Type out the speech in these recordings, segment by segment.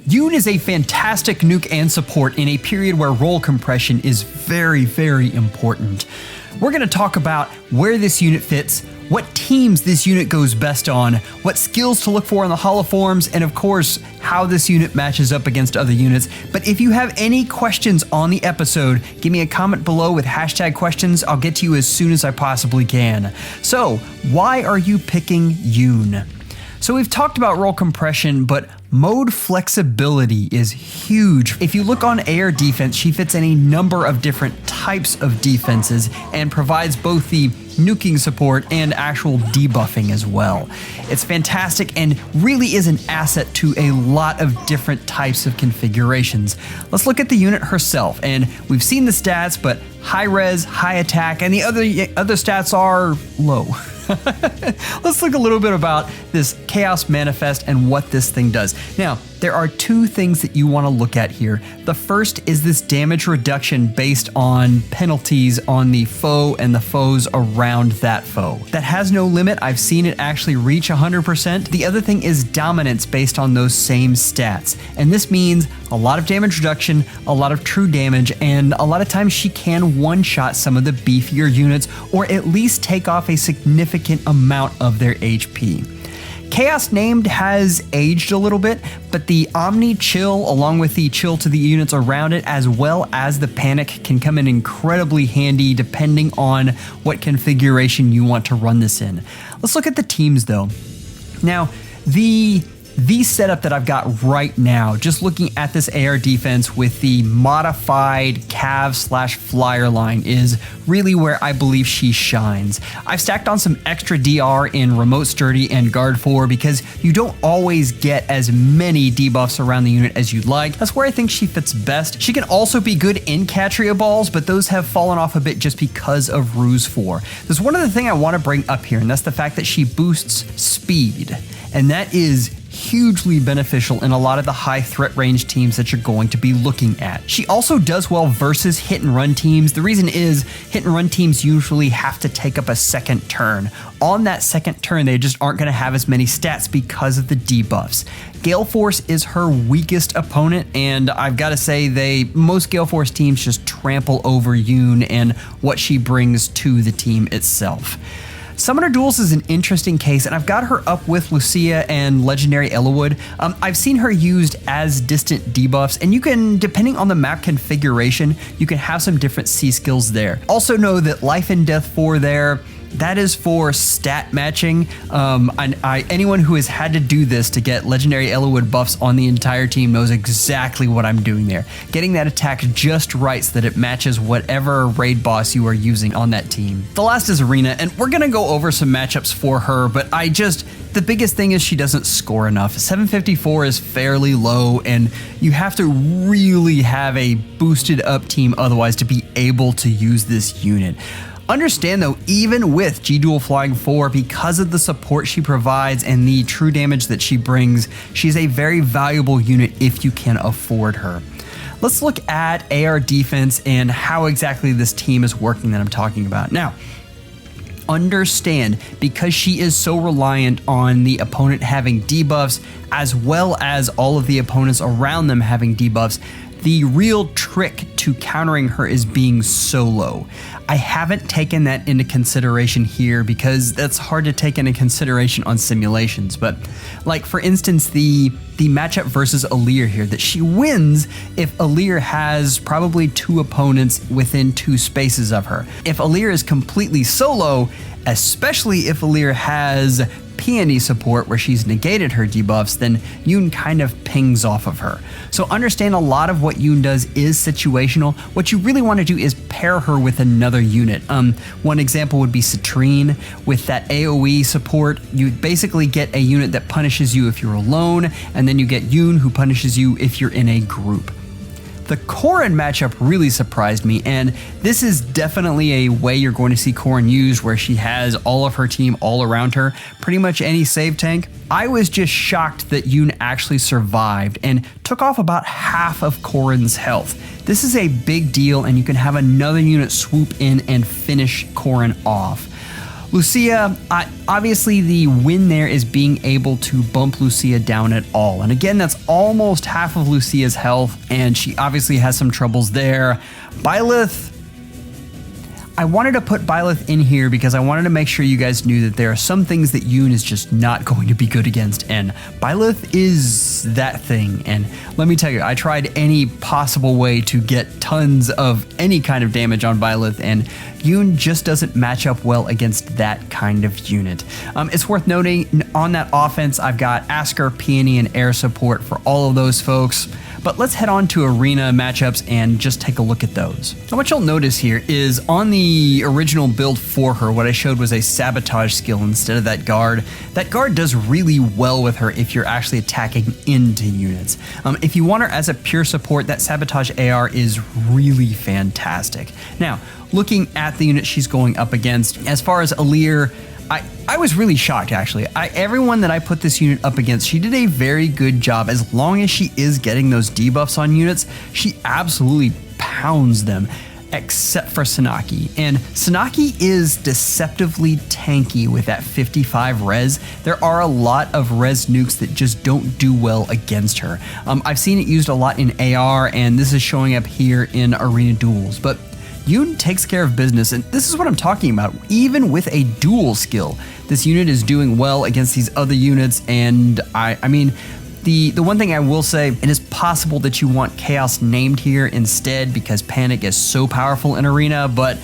Yune is a fantastic nuke and support in a period where role compression is very, very important. We're going to talk about where this unit fits, what teams this unit goes best on, what skills to look for in the holoforms, and of course, how this unit matches up against other units. But if you have any questions on the episode, give me a comment below with #questions. I'll get to you as soon as I possibly can. So, why are you picking Yune? So we've talked about role compression, but mode flexibility is huge. If you look on AR defense, she fits in a number of different types of defenses and provides both the nuking support and actual debuffing as well. It's fantastic and really is an asset to a lot of different types of configurations. Let's look at the unit herself, and we've seen the stats, but high res, high attack, and the other stats are low. Let's look a little bit about this Chaos Manifest and what this thing does. Now, there are two things that you want to look at here. The first is this damage reduction based on penalties on the foe and the foes around that foe. That has no limit. I've seen it actually reach 100%. The other thing is dominance based on those same stats. And this means a lot of damage reduction, a lot of true damage, and a lot of times she can one-shot some of the beefier units or at least take off a significant amount of their HP. Chaos Named has aged a little bit, but the Omni Chill along with the chill to the units around it as well as the Panic can come in incredibly handy depending on what configuration you want to run this in. Let's look at the teams though. Now, the setup that I've got right now, just looking at this AR defense with the modified Cav/Flyer line is really where I believe she shines. I've stacked on some extra DR in Remote Sturdy and Guard 4 because you don't always get as many debuffs around the unit as you'd like. That's where I think she fits best. She can also be good in Catria balls, but those have fallen off a bit just because of Ruse 4. There's one other thing I want to bring up here, and that's the fact that she boosts speed, and that is hugely beneficial in a lot of the high threat range teams that you're going to be looking at. She also does well versus hit and run teams. The reason is hit and run teams usually have to take up a second turn. On that second turn, they just aren't going to have as many stats because of the debuffs. Gale Force is her weakest opponent, and I've got to say most Gale Force teams just trample over Yune and what she brings to the team itself. Summoner Duels is an interesting case, and I've got her up with Lucia and Legendary Ellawood. I've seen her used as distant debuffs, and you can, depending on the map configuration, you can have some different C skills there. Also know that Life and Death 4 there, that is for stat matching. Anyone who has had to do this to get Legendary Ellawood buffs on the entire team knows exactly what I'm doing there. Getting that attack just right so that it matches whatever raid boss you are using on that team. The last is Arena, and we're gonna go over some matchups for her, but the biggest thing is she doesn't score enough. 754 is fairly low, and you have to really have a boosted up team otherwise to be able to use this unit. Understand though, even with G-Dual Flying 4, because of the support she provides and the true damage that she brings, she's a very valuable unit if you can afford her. Let's look at AR defense and how exactly this team is working that I'm talking about. Now, understand, because she is so reliant on the opponent having debuffs as well as all of the opponents around them having debuffs, the real trick to countering her is being solo. I haven't taken that into consideration here because that's hard to take into consideration on simulations, but like for instance the matchup versus Alear here, that she wins if Alear has probably 2 opponents within 2 spaces of her. If Alear is completely solo, especially if Alear has Peony support where she's negated her debuffs, then Yune kind of pings off of her. So understand a lot of what Yune does is situational. What you really want to do is pair her with another unit. One example would be Citrine. With that AoE support, you basically get a unit that punishes you if you're alone, and then you get Yune who punishes you if you're in a group. The Corrin matchup really surprised me, and this is definitely a way you're going to see Corrin used, where she has all of her team all around her, pretty much any save tank. I was just shocked that Yune actually survived and took off about half of Corrin's health. This is a big deal, and you can have another unit swoop in and finish Corrin off. Lucia, obviously the win there is being able to bump Lucia down at all. And again, that's almost half of Lucia's health, and she obviously has some troubles there. Byleth, I wanted to put Byleth in here because I wanted to make sure you guys knew that there are some things that Yune is just not going to be good against, and Byleth is that thing. And let me tell you, I tried any possible way to get tons of any kind of damage on Byleth, and Yune just doesn't match up well against that kind of unit. It's worth noting, on that offense, I've got Asker, Peony, and air support for all of those folks. But let's head on to arena matchups and just take a look at those. Now what you'll notice here is on the original build for her, what I showed was a sabotage skill instead of that guard. That guard does really well with her if you're actually attacking into units. If you want her as a pure support, that sabotage AR is really fantastic. Now, looking at the unit she's going up against, as far as Alir, I was really shocked actually. Everyone that I put this unit up against, she did a very good job. As long as she is getting those debuffs on units, she absolutely pounds them, except for Sanaki. And Sanaki is deceptively tanky with that 55 res. There are a lot of res nukes that just don't do well against her. I've seen it used a lot in AR, and this is showing up here in arena duels. But Yune takes care of business, and this is what I'm talking about. Even with a dual skill, this unit is doing well against these other units, and I mean, the one thing I will say, it is possible that you want Chaos named here instead because Panic is so powerful in Arena, but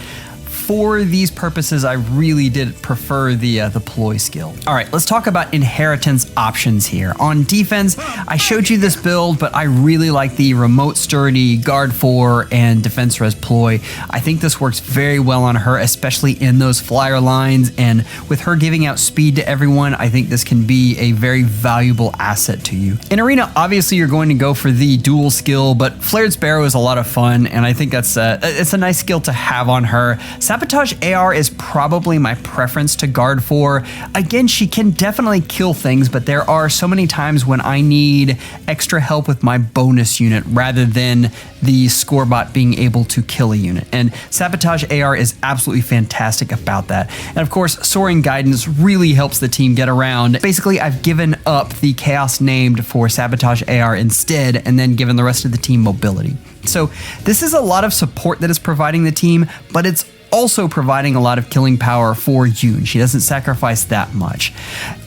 for these purposes, I really did prefer the ploy skill. All right, let's talk about inheritance options here. On defense, I showed you this build, but I really like the remote sturdy, guard 4, and defense res ploy. I think this works very well on her, especially in those flyer lines, and with her giving out speed to everyone, I think this can be a very valuable asset to you. In Arena, obviously you're going to go for the dual skill, but Flared Sparrow is a lot of fun, and I think that's it's a nice skill to have on her. Sabotage AR is probably my preference to guard 4. Again, she can definitely kill things, but there are so many times when I need extra help with my bonus unit rather than the score bot being able to kill a unit. And Sabotage AR is absolutely fantastic about that. And of course, Soaring Guidance really helps the team get around. Basically, I've given up the Chaos named for Sabotage AR instead, and then given the rest of the team mobility. So this is a lot of support that is providing the team, but it's also providing a lot of killing power for Yune. She doesn't sacrifice that much.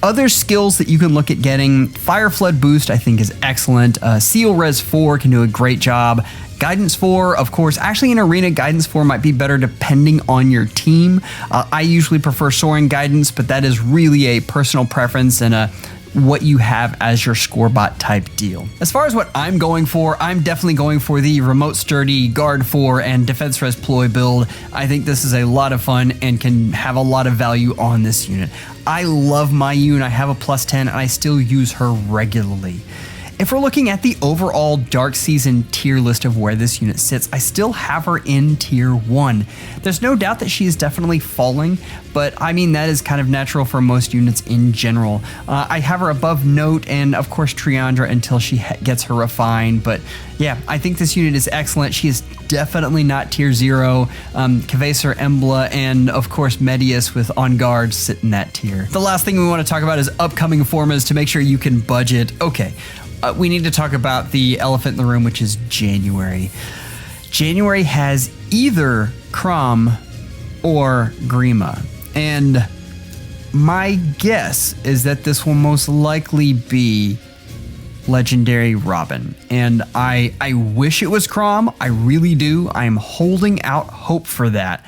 Other skills that you can look at getting, Fire Flood Boost I think is excellent. Seal Res 4 can do a great job. Guidance 4, of course, actually in Arena, Guidance 4 might be better depending on your team. I usually prefer Soaring Guidance, but that is really a personal preference and what you have as your score bot type deal. As far as what I'm going for, I'm definitely going for the remote sturdy, guard 4, and defense res ploy build. I think this is a lot of fun and can have a lot of value on this unit. I love my Yune. I have a +10 and I still use her regularly. If we're looking at the overall Dark Season tier list of where this unit sits, I still have her in tier 1. There's no doubt that she is definitely falling, but I mean, that is kind of natural for most units in general. I have her above Note and of course Triandra until she gets her refined, but yeah, I think this unit is excellent. She is definitely not tier 0. Kvaser, Embla, and of course Medius with On Guard sit in that tier. The last thing we want to talk about is upcoming Formas to make sure you can budget. Okay. We need to talk about the elephant in the room, which is January. January has either Crom or Grima, and my guess is that this will most likely be Legendary Robin. And I wish it was Crom, I really do. I'm holding out hope for that.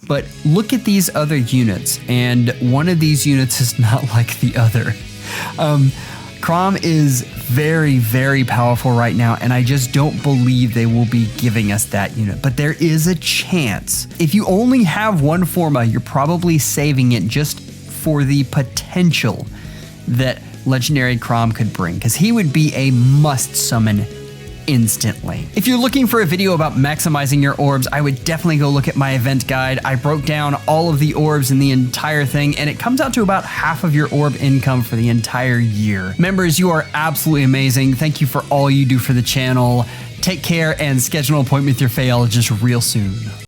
But look at these other units, and one of these units is not like the other. Crom is very, very powerful right now, and I just don't believe they will be giving us that unit. But there is a chance. If you only have one Forma, you're probably saving it just for the potential that Legendary Crom could bring, because he would be a must summon instantly. If you're looking for a video about maximizing your orbs, I would definitely go look at my event guide. I broke down all of the orbs in the entire thing, and it comes out to about half of your orb income for the entire year. Members, you are absolutely amazing. Thank you for all you do for the channel. Take care and schedule an appointment with your FEHologist real soon.